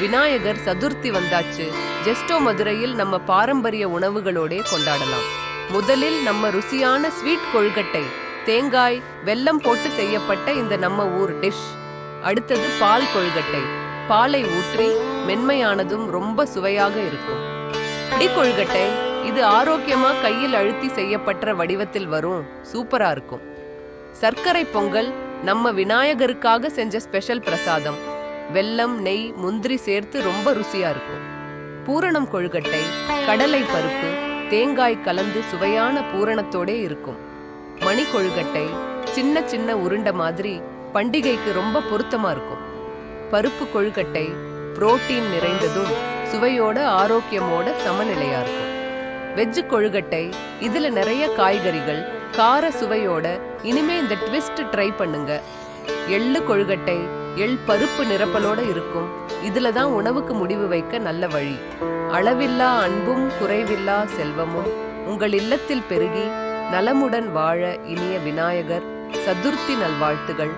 விநாயகர் சதுர்த்தி வந்தாச்சு. ஜெஸ்டோ மதுரையில் நம்ம பாரம்பரிய உணவுகளோட கொண்டாடலாம். முதலில் நம்ம ருசியான ஸ்வீட் கொழுக்கட்டை, தேங்காய் வெல்லம் போட்டு செய்யப்பட்ட இந்த நம்ம ஊர் டிஷ். அடுத்தது பால் கொழுக்கட்டை. பாலை ஊற்றி மென்மையானதும் ரொம்ப சுவையாக இருக்கும். பிடி கொழுக்கட்டை, இது ஆரோக்கியமா கையில் அழுத்தி செய்யப்பட்ட வடிவத்தில் வரும், சூப்பரா இருக்கும். சர்க்கரை பொங்கல், நம்ம விநாயகருக்காக செஞ்ச ஸ்பெஷல் பிரசாதம். வெல்லம், நெய், முந்திரி சேர்த்து ரொம்ப ருசியா இருக்கும். பூரணம் கொழுக்கட்டை, கடலை பருப்பு, தேங்காய் கலந்து சுவையான பூரணத்தோட இருக்கும். மணி கொழுக்கட்டை, சின்ன சின்ன உருண்டை மாதிரி, பண்டிகைக்கு ரொம்ப பொருத்தமா இருக்கும். பருப்பு கொழுக்கட்டை, புரோட்டீன் நிறைந்ததும் சுவையோட ஆரோக்கியமோட சமநிலையா இருக்கும். வெஜ்ஜு கொழுக்கட்டை, இதுல நிறைய காய்கறிகள், கார சுவையோட. இனிமே இந்த ட்விஸ்ட் ட்ரை பண்ணுங்க. எள்ளு கொழுக்கட்டை, எள் பருப்பு நிரப்பலோட இருக்கும். இதுல தான் உணவுக்கு முடிவு வைக்க நல்ல வழி. அளவில்லா அன்பும் குறைவில்லா செல்வமும் உங்கள் இல்லத்தில் பெருகி நலமுடன் வாழ இனிய விநாயகர் சதுர்த்தி நல்வாழ்த்துகள்.